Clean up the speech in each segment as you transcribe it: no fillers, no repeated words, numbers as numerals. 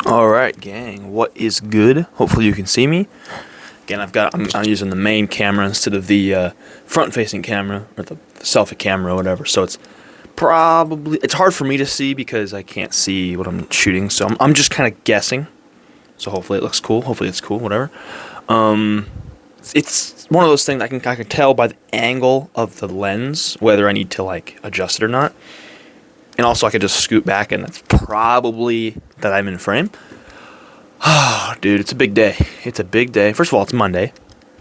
Alright, gang, what is good? Hopefully you can see me. Again, I'm using the main camera instead of the front-facing camera, or the selfie camera or whatever, so it's hard for me to see because I can't see what I'm shooting, so I'm just kind of guessing. So hopefully it looks cool, hopefully it's cool, whatever. It's one of those things I can tell by the angle of the lens whether I need to like adjust it or not. And also I could just scoot back and that's probably that I'm in frame. Oh, dude, it's a big day. It's a big day. First of all, it's Monday,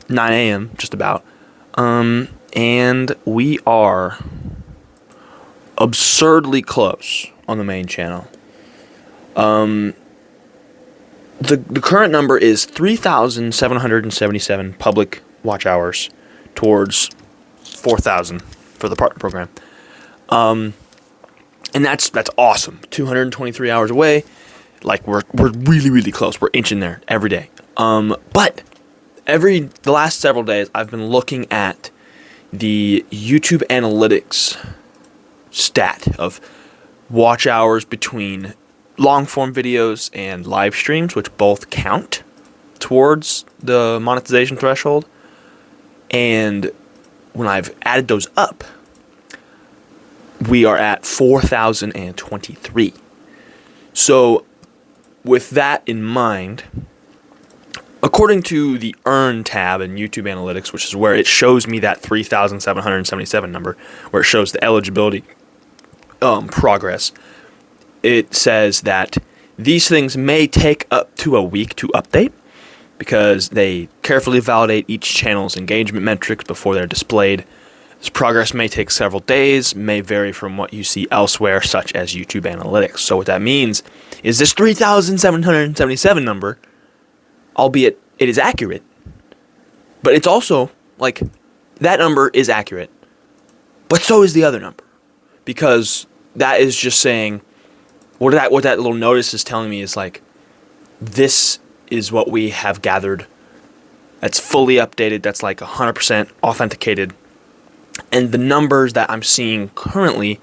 9 a.m. just about. And we are absurdly close on the main channel. The current number is 3,777 public watch hours towards 4,000 for the partner program. And that's awesome. 223 hours away. Like we're really, really close. We're inching there every day. But the last several days I've been looking at the YouTube analytics stat of watch hours between long form videos and live streams, which both count towards the monetization threshold. And when I've added those up, we are at 4,023. So with that in mind, according to the Earn tab in YouTube Analytics, which is where it shows me that 3,777 number, where it shows the eligibility progress, it says that these things may take up to a week to update because they carefully validate each channel's engagement metrics before they're displayed. This progress may take several days, may vary from what you see elsewhere, such as YouTube Analytics. So what that means is this 3,777 number, albeit it is accurate, but it's also, like, that number is accurate, but so is the other number. Because that is just saying, what that little notice is telling me is, like, this is what we have gathered. That's fully updated, that's like 100% authenticated. And the numbers that I'm seeing currently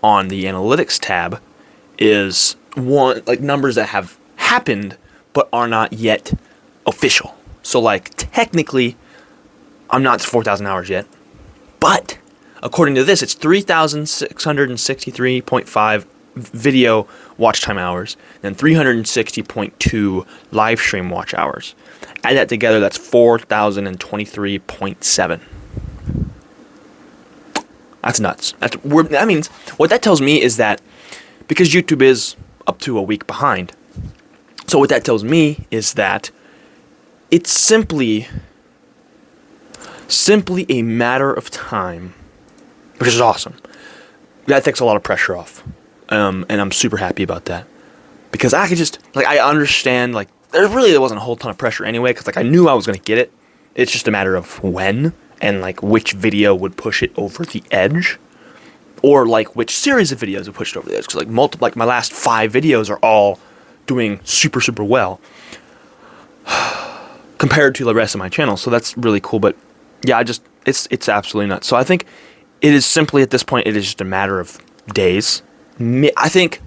on the analytics tab is numbers that have happened but are not yet official. So like technically I'm not to 4,000 hours yet, but according to this it's 3,663.5 video watch time hours and 360.2 live stream watch hours. Add that together, that's 4,023.7. That's nuts. That means, what that tells me is that, because YouTube is up to a week behind, so what that tells me is that it's simply a matter of time, which is awesome. That takes a lot of pressure off, and I'm super happy about that. Because I could just, I understand, there wasn't a whole ton of pressure anyway, because, I knew I was going to get it. It's just a matter of when. And which video would push it over the edge, or which series of videos would push it over the edge. Because my last 5 videos are all doing super, super well compared to the rest of my channel. So that's really cool. But yeah, it's absolutely nuts. So I think it is simply at this point it is just a matter of days. I think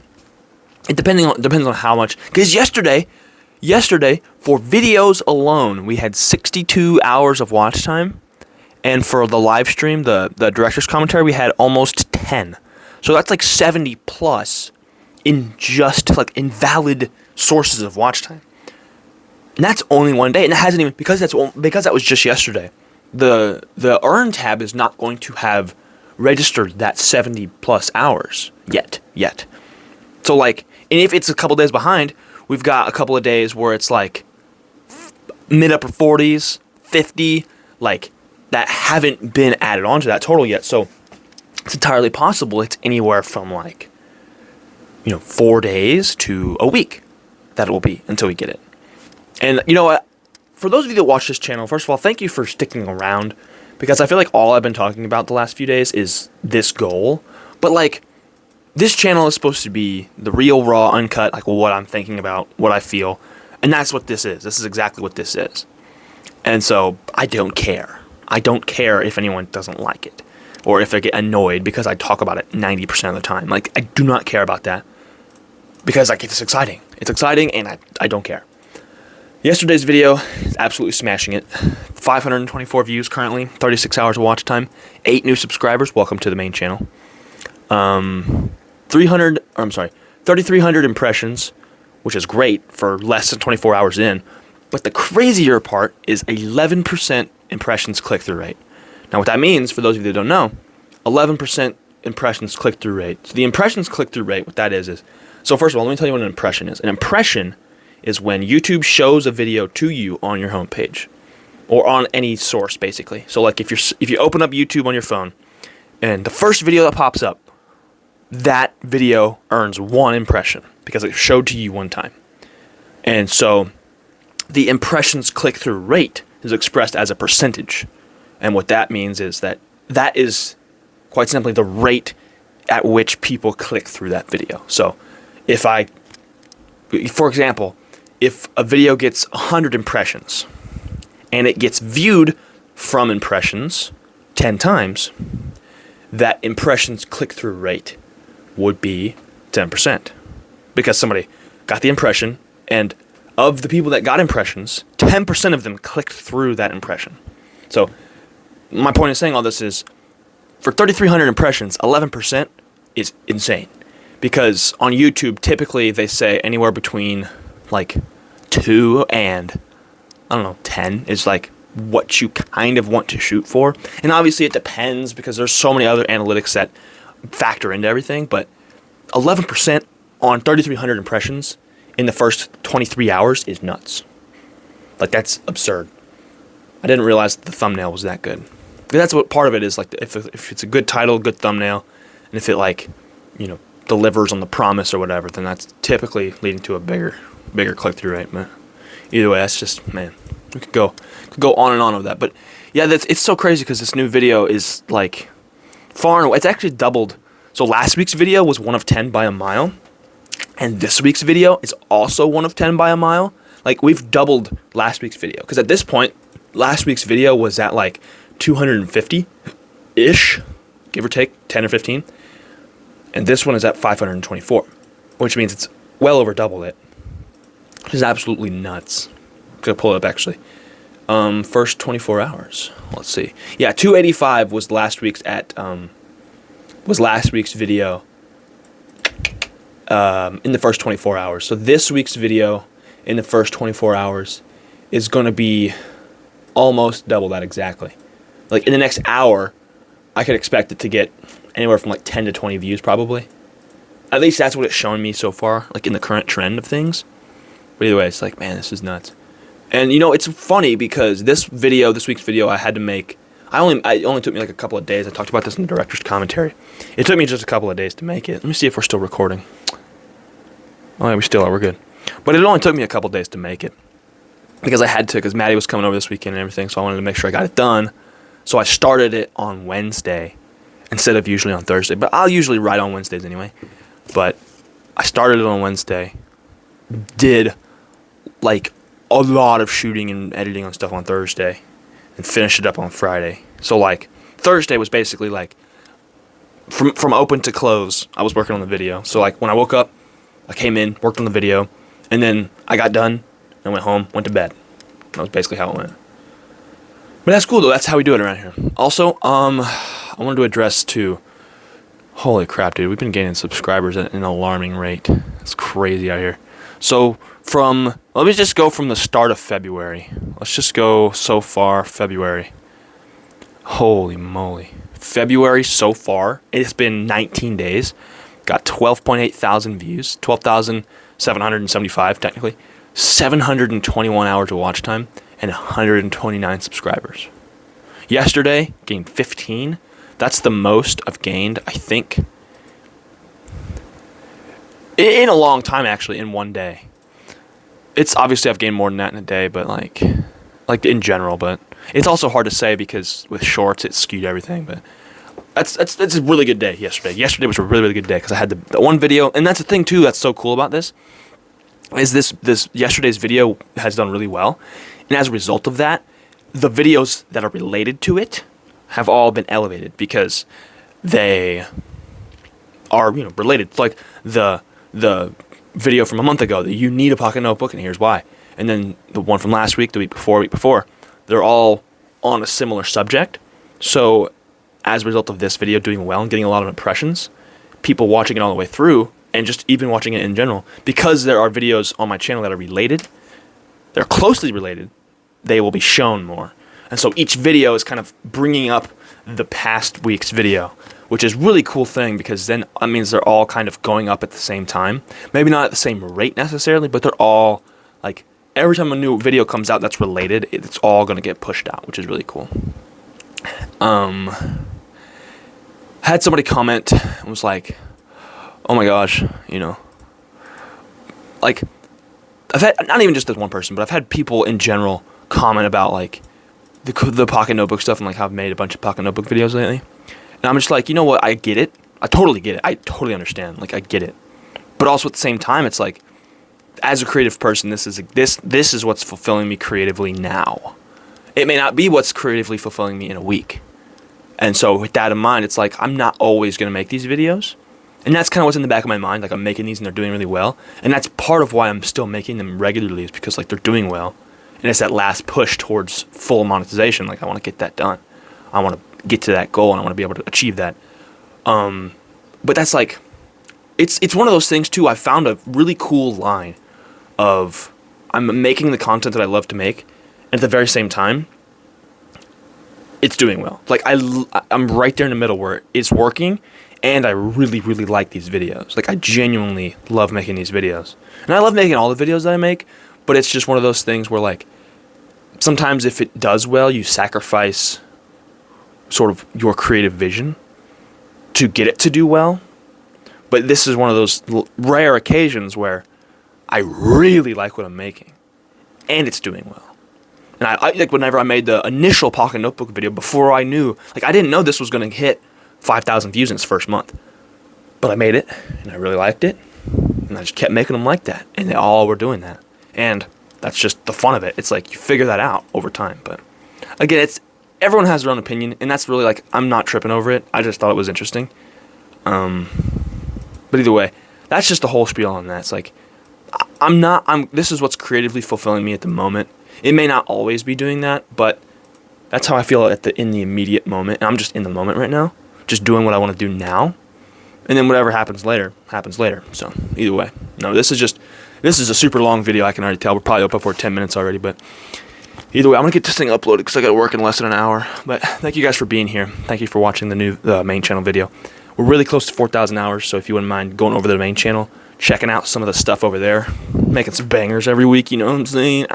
it depends on how much. Because yesterday for videos alone we had 62 hours of watch time. And for the live stream, the director's commentary, we had almost 10. So that's 70 plus in just invalid sources of watch time. And that's only one day. And it hasn't even, because that was just yesterday. The Earn tab is not going to have registered that 70 plus hours yet. So and if it's a couple days behind, we've got a couple of days where it's mid upper 40s, 50, that haven't been added onto that total yet. So it's entirely possible it's anywhere from 4 days to a week that it will be until we get it. And you know what? For those of you that watch this channel, first of all, thank you for sticking around, because I feel like all I've been talking about the last few days is this goal. But this channel is supposed to be the real, raw, uncut, what I'm thinking about, what I feel. And that's what this is. This is exactly what this is. And so I don't care. I don't care if anyone doesn't like it or if they get annoyed because I talk about it 90% of the time. I do not care about that. because like it's exciting. It's exciting, and I don't care. Yesterday's video is absolutely smashing it. 524 views currently, 36 hours of watch time, 8 new subscribers. Welcome to the main channel. 3,300 impressions, which is great for less than 24 hours in. But the crazier part is 11% impressions click-through rate. Now, what that means, for those of you that don't know, 11% impressions click-through rate. So the impressions click-through rate, what that is, so first of all, let me tell you what an impression is. An impression is when YouTube shows a video to you on your homepage, or on any source, basically. So like if you open up YouTube on your phone, and the first video that pops up, that video earns 1 impression because it showed to you one time. And so the impressions click-through rate is expressed as a percentage. And what that means is that is quite simply the rate at which people click through that video. So for example, if a video gets 100 impressions and it gets viewed from impressions 10 times, that impressions click-through rate would be 10%. Because somebody got the impression, and of the people that got impressions, 10% of them clicked through that impression. So my point in saying all this is, for 3,300 impressions, 11% is insane. Because on YouTube, typically they say anywhere between like 2 and, 10 is like what you kind of want to shoot for. And obviously it depends because there's so many other analytics that factor into everything. But 11% on 3,300 impressions in the first 23 hours is nuts. Like, that's absurd. I didn't realize the thumbnail was that good. That's what part of it is, like, if it's a good title, good thumbnail, and if it, like, delivers on the promise or whatever, then that's typically leading to a bigger click-through rate. But either way, that's just, man, we could go on and on with that. But yeah, it's so crazy because this new video is like far and away. It's actually doubled. So last week's video was 1 of 10 by a mile, and this week's video is also 1 of 10 by a mile. Like, we've doubled last week's video, because at this point, last week's video was at like 250-ish, give or take 10 or 15. And this one is at 524, which means it's well over double it. Which is absolutely nuts. I'm going to pull it up, actually. First 24 hours. Let's see. Yeah, 285 was last week's video in the first 24 hours. So this week's video in the first 24 hours is going to be almost double that exactly. Like, in the next hour, I could expect it to get anywhere from like 10 to 20 views probably. At least that's what it's showing me so far, like in the current trend of things. But either way, it's like, man, this is nuts. And it's funny because this week's video I had to make, it only took me like a couple of days. I talked about this in the director's commentary. It took me just a couple of days to make it. Let me see if we're still recording. Oh yeah, we still are, we're good. But it only took me a couple of days to make it. Because I had to, because Maddie was coming over this weekend and everything, so I wanted to make sure I got it done. So I started it on Wednesday instead of usually on Thursday. But I'll usually write on Wednesdays anyway. But I started it on Wednesday. Did like a lot of shooting and editing on stuff on Thursday. And finished it up on Friday. So like Thursday was basically like from open to close, I was working on the video. So like when I woke up, I came in, worked on the video, and then I got done and went home, went to bed. That was basically how it went. But that's cool though. That's how we do it around here. Also, I wanted to address too. Holy crap, dude! We've been gaining subscribers at an alarming rate. It's crazy out here. So let me just go from the start of February. Let's just go so far February. Holy moly! February so far, it's been 19 days. Got 12.8 thousand views, 12,775 technically, 721 hours of watch time, and 129 subscribers. Yesterday, gained 15. That's the most I've gained, I think, in a long time, actually, in one day. It's obviously I've gained more than that in a day, but like in general. But it's also hard to say because with shorts, it skewed everything. But that's a really good day yesterday. Yesterday was a really, really good day because I had the one video, and that's the thing too that's so cool about this, is this yesterday's video has done really well. And as a result of that, the videos that are related to it have all been elevated because they are, related. It's like the video from a month ago that you need a pocket notebook, and here's why. And then the one from last week, the week before, they're all on a similar subject. So as a result of this video doing well and getting a lot of impressions, people watching it all the way through, and just even watching it in general, because there are videos on my channel that are related, they're closely related, they will be shown more. And so each video is kind of bringing up the past week's video, which is a really cool thing, because then that means they're all kind of going up at the same time. Maybe not at the same rate necessarily, but they're all, like, every time a new video comes out that's related, it's all going to get pushed out, which is really cool. Had somebody comment and was like, oh my gosh, you know, like, I've had, not even just this one person, but I've had people in general comment about, like, the pocket notebook stuff, and like how I've made a bunch of pocket notebook videos lately. And I'm just like, you know what, I get it. I totally get it. I totally understand. Like, I get it. But also at the same time, it's like, as a creative person, this is what's fulfilling me creatively now. It may not be what's creatively fulfilling me in a week. And so with that in mind, it's like, I'm not always going to make these videos. And that's kind of what's in the back of my mind. Like, I'm making these and they're doing really well. And that's part of why I'm still making them regularly, is because, like, they're doing well. And it's that last push towards full monetization. Like, I want to get that done. I want to get to that goal, and I want to be able to achieve that. But that's like, it's one of those things too. I found a really cool line of, I'm making the content that I love to make, and at the very same time, it's doing well. Like, I'm right there in the middle where it's working, and I really, really like these videos. Like, I genuinely love making these videos. And I love making all the videos that I make, but it's just one of those things where, like, sometimes if it does well, you sacrifice sort of your creative vision to get it to do well. But this is one of those rare occasions where I really like what I'm making, and it's doing well. And I like, whenever I made the initial pocket notebook video, before I knew, like, I didn't know this was going to hit 5,000 views in its first month, but I made it, and I really liked it, and I just kept making them like that, and they all were doing that. And that's just the fun of it. It's like, you figure that out over time. But again, everyone has their own opinion, and that's really, like, I'm not tripping over it. I just thought it was interesting. But either way, that's just the whole spiel on that. It's like, this is what's creatively fulfilling me at the moment. It may not always be doing that, but that's how I feel in the immediate moment. And I'm just in the moment right now, just doing what I want to do now. And then whatever happens later, happens later. So either way, no, this is a super long video, I can already tell. We're probably up for 10 minutes already, but either way, I'm going to get this thing uploaded because I got to work in less than an hour. But thank you guys for being here. Thank you for watching the main channel video. We're really close to 4,000 hours, so if you wouldn't mind going over to the main channel, checking out some of the stuff over there, making some bangers every week, you know what I'm saying?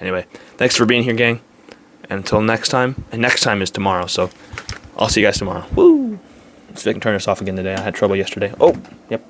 Anyway, thanks for being here, gang. And until next time, and next time is tomorrow, so I'll see you guys tomorrow. Woo! Let's see if I can turn this off again today. I had trouble yesterday. Oh, yep.